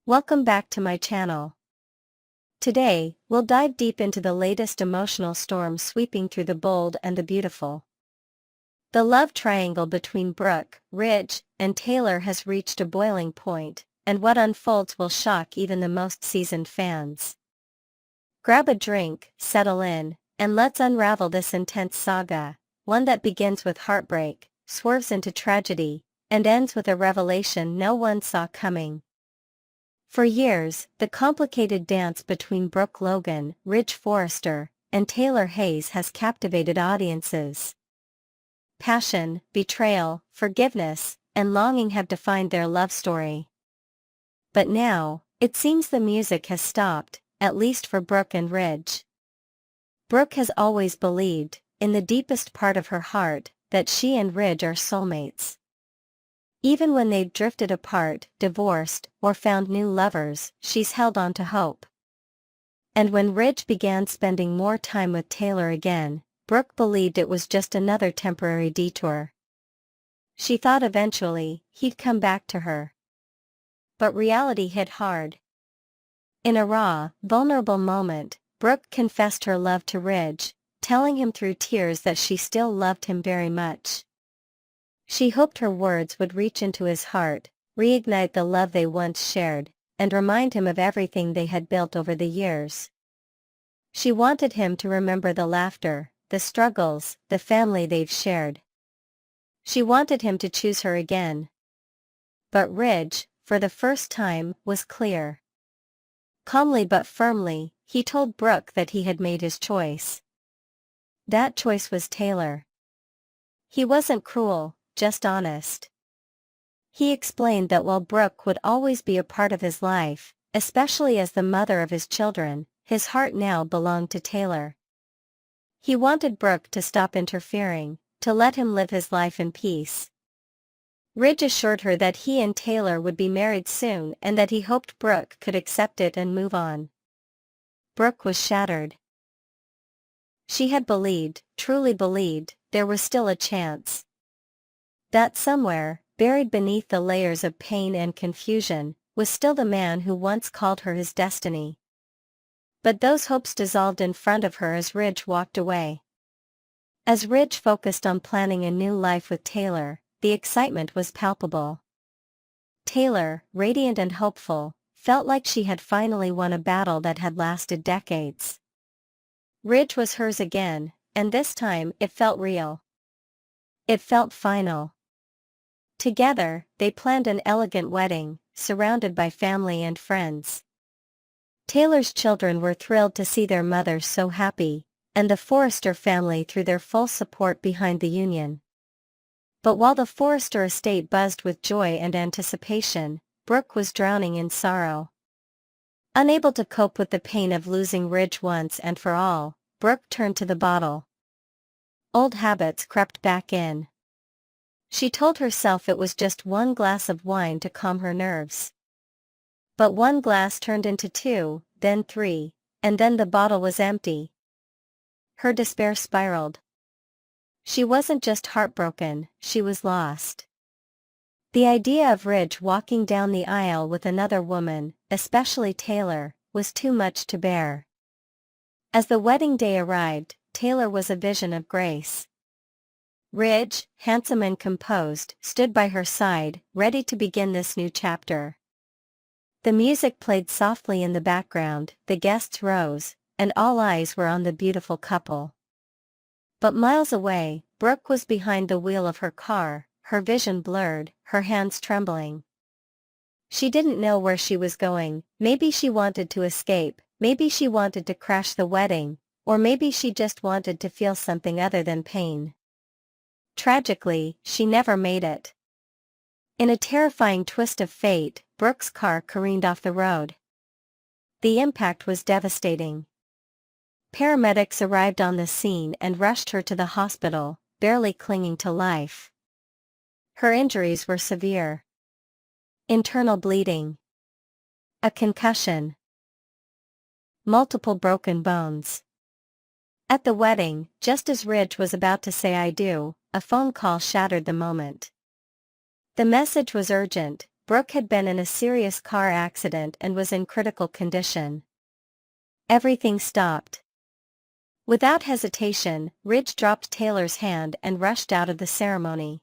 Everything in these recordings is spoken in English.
Welcome back to my channel. Today, we'll dive deep into the latest emotional storm sweeping through the bold and the beautiful. The love triangle between Brooke, Ridge, and Taylor has reached a boiling point, and what unfolds will shock even the most seasoned fans. Grab a drink, settle in, and let's unravel this intense saga, one that begins with heartbreak, swerves into tragedy, and ends with a revelation no one saw coming. For years, the complicated dance between Brooke Logan, Ridge Forrester, and Taylor Hayes has captivated audiences. Passion, betrayal, forgiveness, and longing have defined their love story. But now, it seems the music has stopped, at least for Brooke and Ridge. Brooke has always believed, in the deepest part of her heart, that she and Ridge are soulmates. Even when they've drifted apart, divorced, or found new lovers, she's held on to hope. And when Ridge began spending more time with Taylor again, Brooke believed it was just another temporary detour. She thought eventually, he'd come back to her. But reality hit hard. In a raw, vulnerable moment, Brooke confessed her love to Ridge, telling him through tears that she still loved him very much. She hoped her words would reach into his heart, reignite the love they once shared, and remind him of everything they had built over the years. She wanted him to remember the laughter, the struggles, the family they've shared. She wanted him to choose her again. But Ridge, for the first time, was clear. Calmly but firmly, he told Brooke that he had made his choice. That choice was Taylor. He wasn't cruel, just honest. He explained that while Brooke would always be a part of his life, especially as the mother of his children, his heart now belonged to Taylor. He wanted Brooke to stop interfering, to let him live his life in peace. Ridge assured her that he and Taylor would be married soon and that he hoped Brooke could accept it and move on. Brooke was shattered. She had believed, truly believed, there was still a chance. That somewhere, buried beneath the layers of pain and confusion, was still the man who once called her his destiny. But those hopes dissolved in front of her as Ridge walked away. As Ridge focused on planning a new life with Taylor, the excitement was palpable. Taylor, radiant and hopeful, felt like she had finally won a battle that had lasted decades. Ridge was hers again, and this time it felt real. It felt final. Together, they planned an elegant wedding, surrounded by family and friends. Taylor's children were thrilled to see their mother so happy, and the Forrester family threw their full support behind the union. But while the Forrester estate buzzed with joy and anticipation, Brooke was drowning in sorrow. Unable to cope with the pain of losing Ridge once and for all, Brooke turned to the bottle. Old habits crept back in. She told herself it was just one glass of wine to calm her nerves. But one glass turned into two, then three, and then the bottle was empty. Her despair spiraled. She wasn't just heartbroken, she was lost. The idea of Ridge walking down the aisle with another woman, especially Taylor, was too much to bear. As the wedding day arrived, Taylor was a vision of grace. Ridge, handsome and composed, stood by her side, ready to begin this new chapter. The music played softly in the background, the guests rose, and all eyes were on the beautiful couple. But miles away, Brooke was behind the wheel of her car, her vision blurred, her hands trembling. She didn't know where she was going. Maybe she wanted to escape, maybe she wanted to crash the wedding, or maybe she just wanted to feel something other than pain. Tragically, she never made it. In a terrifying twist of fate, Brooke's car careened off the road. The impact was devastating. Paramedics arrived on the scene and rushed her to the hospital, barely clinging to life. Her injuries were severe. Internal bleeding. A concussion. Multiple broken bones. At the wedding, just as Ridge was about to say I do, a phone call shattered the moment. The message was urgent: Brooke had been in a serious car accident and was in critical condition. Everything stopped. Without hesitation, Ridge dropped Taylor's hand and rushed out of the ceremony.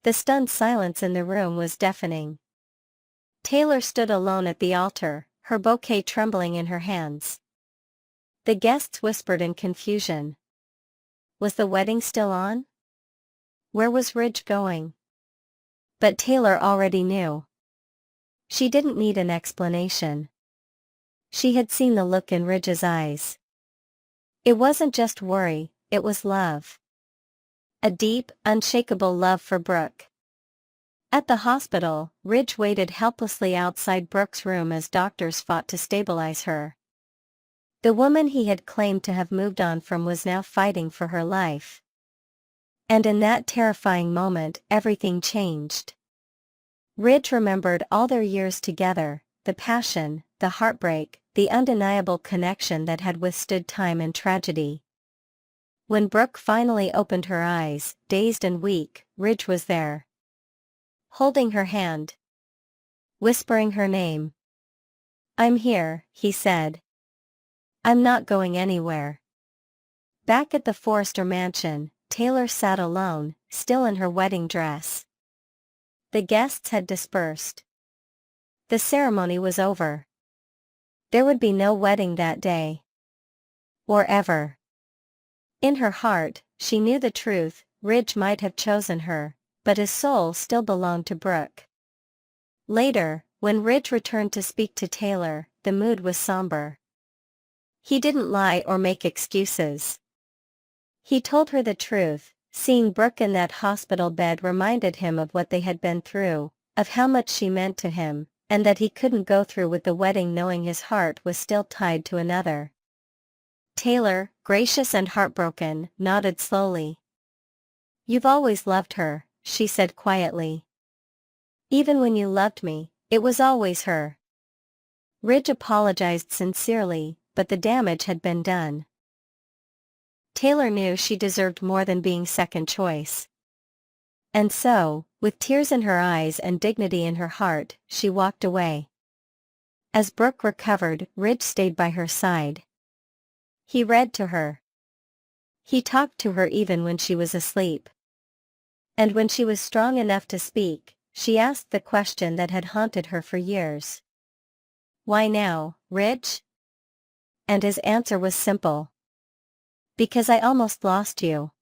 The stunned silence in the room was deafening. Taylor stood alone at the altar, her bouquet trembling in her hands. The guests whispered in confusion. Was the wedding still on? Where was Ridge going? But Taylor already knew. She didn't need an explanation. She had seen the look in Ridge's eyes. It wasn't just worry, it was love. A deep, unshakable love for Brooke. At the hospital, Ridge waited helplessly outside Brooke's room as doctors fought to stabilize her. The woman he had claimed to have moved on from was now fighting for her life. And in that terrifying moment, everything changed. Ridge remembered all their years together, the passion, the heartbreak, the undeniable connection that had withstood time and tragedy. When Brooke finally opened her eyes, dazed and weak, Ridge was there. Holding her hand. Whispering her name. "I'm here," he said. "I'm not going anywhere." Back at the Forrester mansion, Taylor sat alone, still in her wedding dress. The guests had dispersed. The ceremony was over. There would be no wedding that day. Or ever. In her heart, she knew the truth, Ridge might have chosen her, but his soul still belonged to Brooke. Later, when Ridge returned to speak to Taylor, the mood was somber. He didn't lie or make excuses. He told her the truth. Seeing Brooke in that hospital bed reminded him of what they had been through, of how much she meant to him, and that he couldn't go through with the wedding knowing his heart was still tied to another. Taylor, gracious and heartbroken, nodded slowly. "You've always loved her," she said quietly. "Even when you loved me, it was always her." Ridge apologized sincerely, but the damage had been done. Taylor knew she deserved more than being second choice. And so, with tears in her eyes and dignity in her heart, she walked away. As Brooke recovered, Ridge stayed by her side. He read to her. He talked to her even when she was asleep. And when she was strong enough to speak, she asked the question that had haunted her for years. "Why now, Ridge?" And his answer was simple. "Because I almost lost you.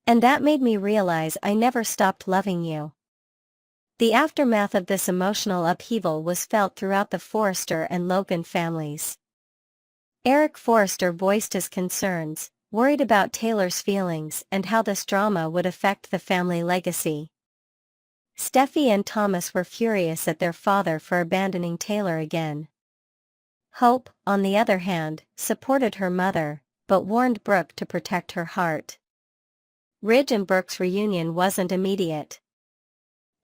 And that made me realize I never stopped loving you." The aftermath of this emotional upheaval was felt throughout the Forrester and Logan families. Eric Forrester voiced his concerns, worried about Taylor's feelings and how this drama would affect the family legacy. Steffi and Thomas were furious at their father for abandoning Taylor again. Hope, on the other hand, supported her mother, but warned Brooke to protect her heart. Ridge and Brooke's reunion wasn't immediate.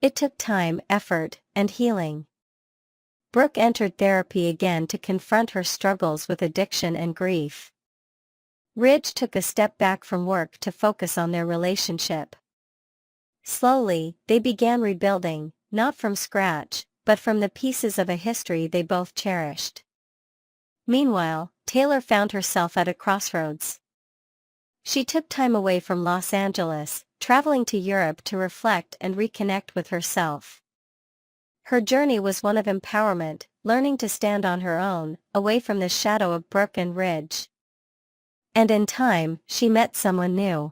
It took time, effort, and healing. Brooke entered therapy again to confront her struggles with addiction and grief. Ridge took a step back from work to focus on their relationship. Slowly, they began rebuilding, not from scratch, but from the pieces of a history they both cherished. Meanwhile, Taylor found herself at a crossroads. She took time away from Los Angeles, traveling to Europe to reflect and reconnect with herself. Her journey was one of empowerment, learning to stand on her own, away from the shadow of Brooke and Ridge. And in time, she met someone new.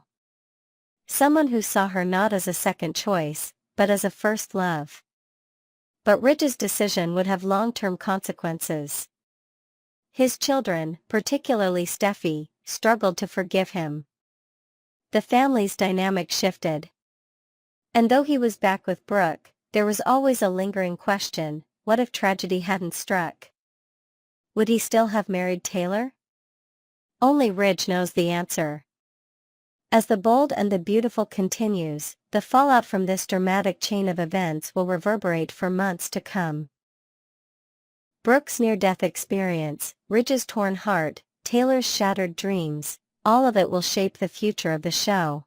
Someone who saw her not as a second choice, but as a first love. But Ridge's decision would have long-term consequences. His children, particularly Steffi, struggled to forgive him. The family's dynamic shifted. And though he was back with Brooke, there was always a lingering question: what if tragedy hadn't struck? Would he still have married Taylor? Only Ridge knows the answer. As The Bold and the Beautiful continues, the fallout from this dramatic chain of events will reverberate for months to come. Brooke's near-death experience, Ridge's torn heart, Taylor's shattered dreams, all of it will shape the future of the show.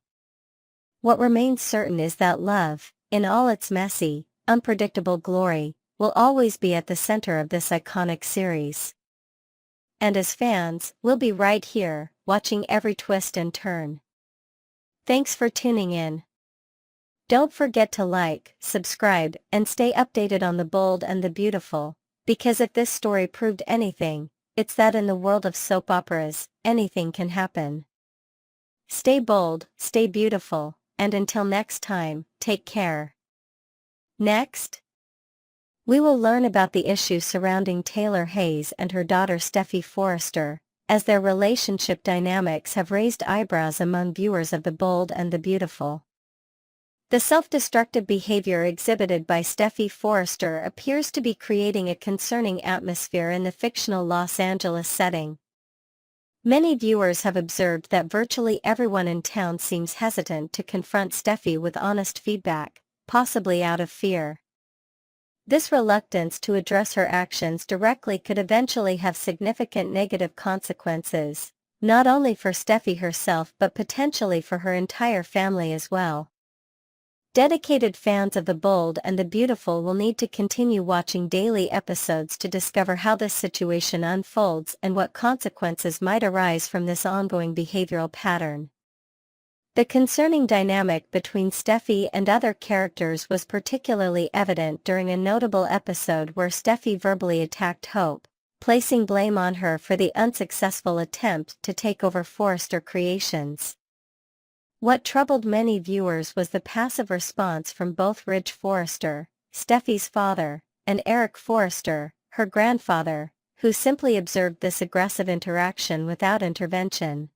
What remains certain is that love, in all its messy, unpredictable glory, will always be at the center of this iconic series. And as fans, we'll be right here, watching every twist and turn. Thanks for tuning in. Don't forget to like, subscribe, and stay updated on The Bold and the Beautiful, because if this story proved anything, it's that in the world of soap operas, anything can happen. Stay bold, stay beautiful, and until next time, take care. Next, we will learn about the issues surrounding Taylor Hayes and her daughter Steffi Forrester, as their relationship dynamics have raised eyebrows among viewers of The Bold and the Beautiful. The self-destructive behavior exhibited by Steffi Forrester appears to be creating a concerning atmosphere in the fictional Los Angeles setting. Many viewers have observed that virtually everyone in town seems hesitant to confront Steffi with honest feedback, possibly out of fear. This reluctance to address her actions directly could eventually have significant negative consequences, not only for Steffi herself but potentially for her entire family as well. Dedicated fans of The Bold and the Beautiful will need to continue watching daily episodes to discover how this situation unfolds and what consequences might arise from this ongoing behavioral pattern. The concerning dynamic between Steffi and other characters was particularly evident during a notable episode where Steffi verbally attacked Hope, placing blame on her for the unsuccessful attempt to take over Forrester Creations. What troubled many viewers was the passive response from both Ridge Forrester, Steffi's father, and Eric Forrester, her grandfather, who simply observed this aggressive interaction without intervention.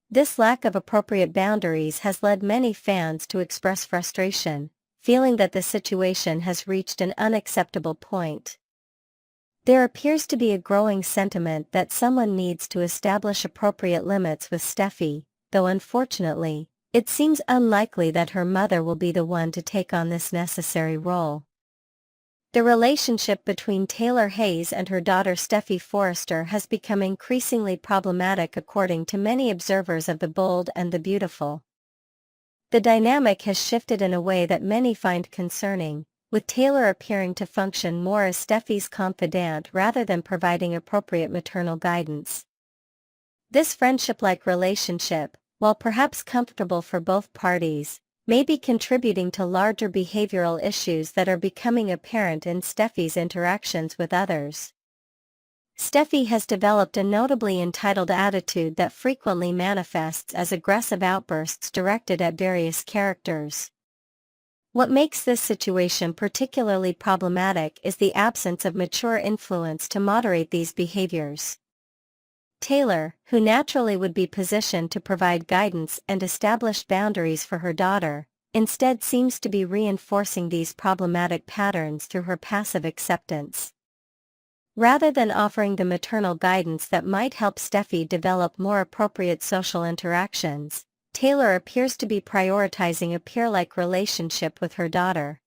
This lack of appropriate boundaries has led many fans to express frustration, feeling that the situation has reached an unacceptable point. There appears to be a growing sentiment that someone needs to establish appropriate limits with Steffi, though unfortunately, it seems unlikely that her mother will be the one to take on this necessary role. The relationship between Taylor Hayes and her daughter Steffi Forrester has become increasingly problematic according to many observers of The Bold and the Beautiful. The dynamic has shifted in a way that many find concerning, with Taylor appearing to function more as Steffi's confidant rather than providing appropriate maternal guidance. This friendship-like relationship, while perhaps comfortable for both parties, may be contributing to larger behavioral issues that are becoming apparent in Steffi's interactions with others. Steffi has developed a notably entitled attitude that frequently manifests as aggressive outbursts directed at various characters. What makes this situation particularly problematic is the absence of mature influence to moderate these behaviors. Taylor, who naturally would be positioned to provide guidance and establish boundaries for her daughter, instead seems to be reinforcing these problematic patterns through her passive acceptance. Rather than offering the maternal guidance that might help Steffi develop more appropriate social interactions, Taylor appears to be prioritizing a peer-like relationship with her daughter.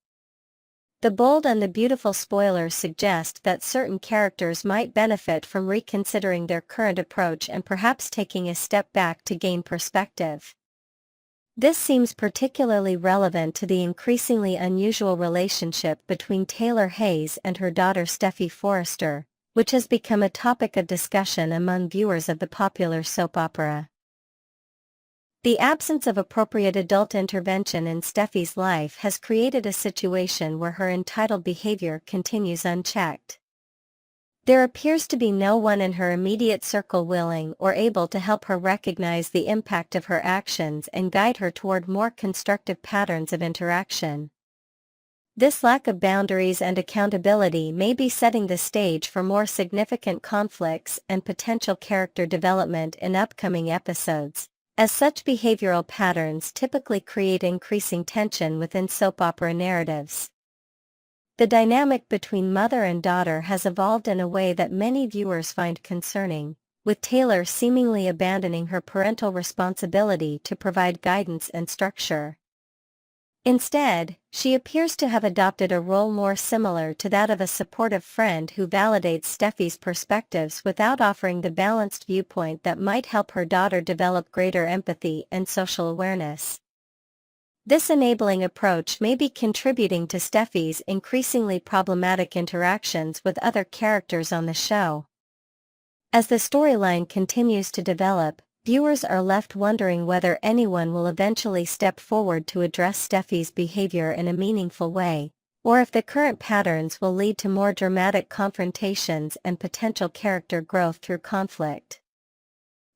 The Bold and the Beautiful spoilers suggest that certain characters might benefit from reconsidering their current approach and perhaps taking a step back to gain perspective. This seems particularly relevant to the increasingly unusual relationship between Taylor Hayes and her daughter Steffi Forrester, which has become a topic of discussion among viewers of the popular soap opera. The absence of appropriate adult intervention in Steffi's life has created a situation where her entitled behavior continues unchecked. There appears to be no one in her immediate circle willing or able to help her recognize the impact of her actions and guide her toward more constructive patterns of interaction. This lack of boundaries and accountability may be setting the stage for more significant conflicts and potential character development in upcoming episodes, as such behavioral patterns typically create increasing tension within soap opera narratives. The dynamic between mother and daughter has evolved in a way that many viewers find concerning, with Taylor seemingly abandoning her parental responsibility to provide guidance and structure. Instead, she appears to have adopted a role more similar to that of a supportive friend who validates Steffi's perspectives without offering the balanced viewpoint that might help her daughter develop greater empathy and social awareness. This enabling approach may be contributing to Steffi's increasingly problematic interactions with other characters on the show. As the storyline continues to develop, viewers are left wondering whether anyone will eventually step forward to address Steffi's behavior in a meaningful way, or if the current patterns will lead to more dramatic confrontations and potential character growth through conflict.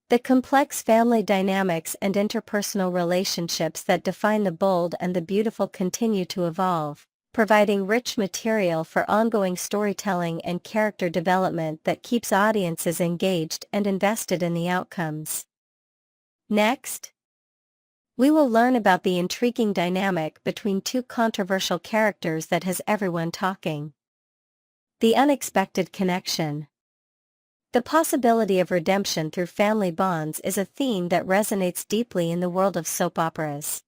The complex family dynamics and interpersonal relationships that define The Bold and the Beautiful continue to evolve, providing rich material for ongoing storytelling and character development that keeps audiences engaged and invested in the outcomes. Next, we will learn about the intriguing dynamic between two controversial characters that has everyone talking. The unexpected connection. The possibility of redemption through family bonds is a theme that resonates deeply in the world of soap operas.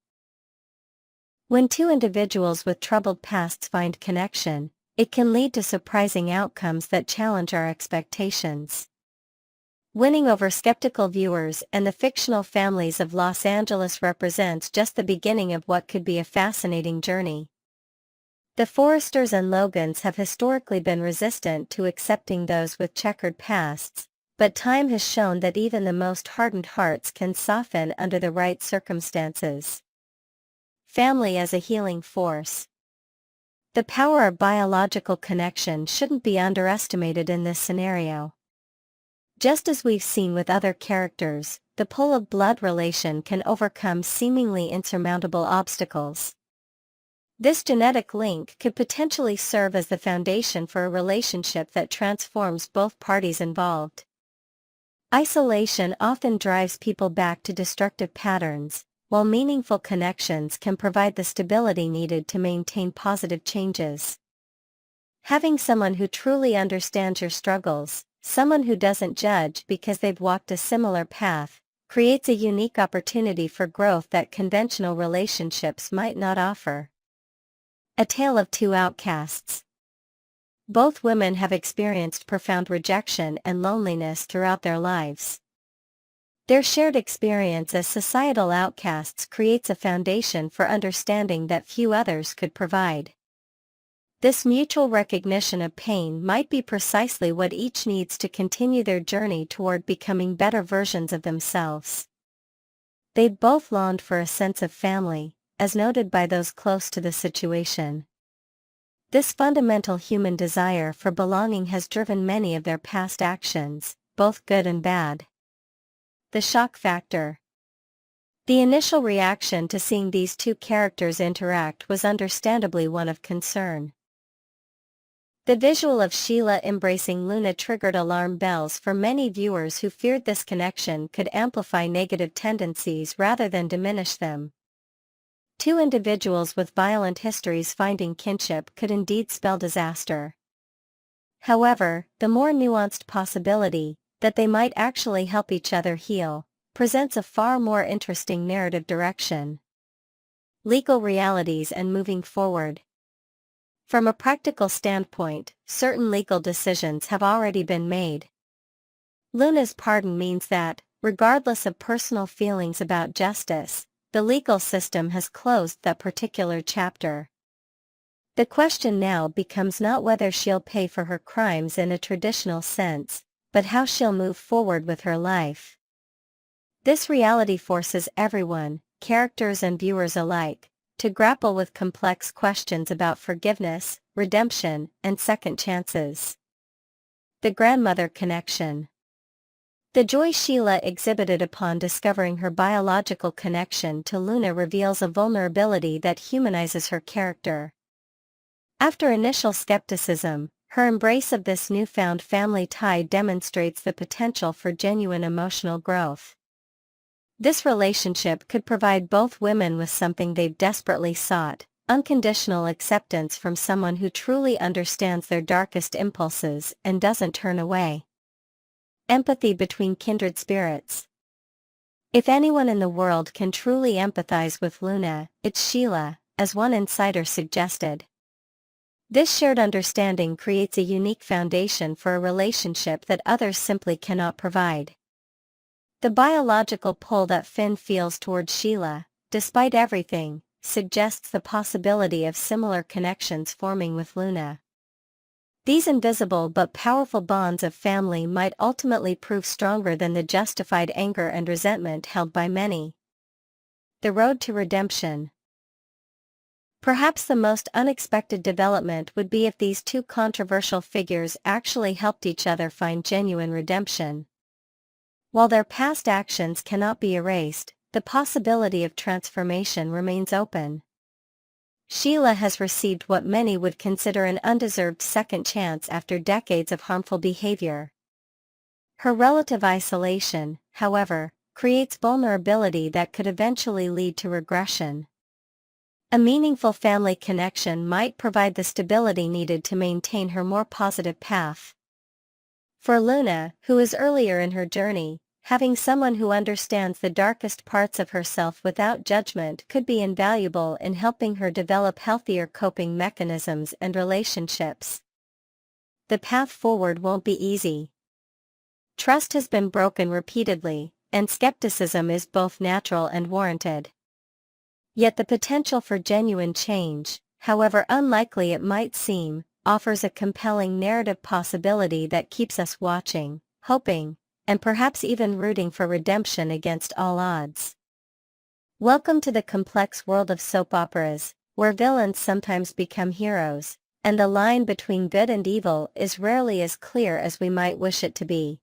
When two individuals with troubled pasts find connection, it can lead to surprising outcomes that challenge our expectations. Winning over skeptical viewers and the fictional families of Los Angeles represents just the beginning of what could be a fascinating journey. The Forresters and Logans have historically been resistant to accepting those with checkered pasts, but time has shown that even the most hardened hearts can soften under the right circumstances. Family as a healing force. The power of biological connection shouldn't be underestimated in this scenario. Just as we've seen with other characters, the pull of blood relation can overcome seemingly insurmountable obstacles. This genetic link could potentially serve as the foundation for a relationship that transforms both parties involved. Isolation often drives people back to destructive patterns, while meaningful connections can provide the stability needed to maintain positive changes. Having someone who truly understands your struggles, someone who doesn't judge because they've walked a similar path, creates a unique opportunity for growth that conventional relationships might not offer. A tale of two outcasts. Both women have experienced profound rejection and loneliness throughout their lives. Their shared experience as societal outcasts creates a foundation for understanding that few others could provide. This mutual recognition of pain might be precisely what each needs to continue their journey toward becoming better versions of themselves. They both longed for a sense of family, as noted by those close to the situation. This fundamental human desire for belonging has driven many of their past actions, both good and bad. The shock factor. The initial reaction to seeing these two characters interact was understandably one of concern. The visual of Sheila embracing Luna triggered alarm bells for many viewers who feared this connection could amplify negative tendencies rather than diminish them. Two individuals with violent histories finding kinship could indeed spell disaster. However, the more nuanced possibility, that they might actually help each other heal, presents a far more interesting narrative direction. Legal realities and moving forward. From a practical standpoint, certain legal decisions have already been made. Luna's pardon means that, regardless of personal feelings about justice, the legal system has closed that particular chapter. The question now becomes not whether she'll pay for her crimes in a traditional sense, but how she'll move forward with her life. This reality forces everyone, characters and viewers alike, to grapple with complex questions about forgiveness, redemption, and second chances. The grandmother connection. The joy Sheila exhibited upon discovering her biological connection to Luna reveals a vulnerability that humanizes her character. After initial skepticism, her embrace of this newfound family tie demonstrates the potential for genuine emotional growth. This relationship could provide both women with something they've desperately sought: unconditional acceptance from someone who truly understands their darkest impulses and doesn't turn away. Empathy between kindred spirits. If anyone in the world can truly empathize with Luna, it's Sheila, as one insider suggested. This shared understanding creates a unique foundation for a relationship that others simply cannot provide. The biological pull that Finn feels towards Sheila, despite everything, suggests the possibility of similar connections forming with Luna. These invisible but powerful bonds of family might ultimately prove stronger than the justified anger and resentment held by many. The road to redemption. Perhaps the most unexpected development would be if these two controversial figures actually helped each other find genuine redemption. While their past actions cannot be erased, the possibility of transformation remains open. Sheila has received what many would consider an undeserved second chance after decades of harmful behavior. Her relative isolation, however, creates vulnerability that could eventually lead to regression. A meaningful family connection might provide the stability needed to maintain her more positive path. For Luna, who is earlier in her journey, having someone who understands the darkest parts of herself without judgment could be invaluable in helping her develop healthier coping mechanisms and relationships. The path forward won't be easy. Trust has been broken repeatedly, and skepticism is both natural and warranted. Yet the potential for genuine change, however unlikely it might seem, offers a compelling narrative possibility that keeps us watching, hoping, and perhaps even rooting for redemption against all odds. Welcome to the complex world of soap operas, where villains sometimes become heroes, and the line between good and evil is rarely as clear as we might wish it to be.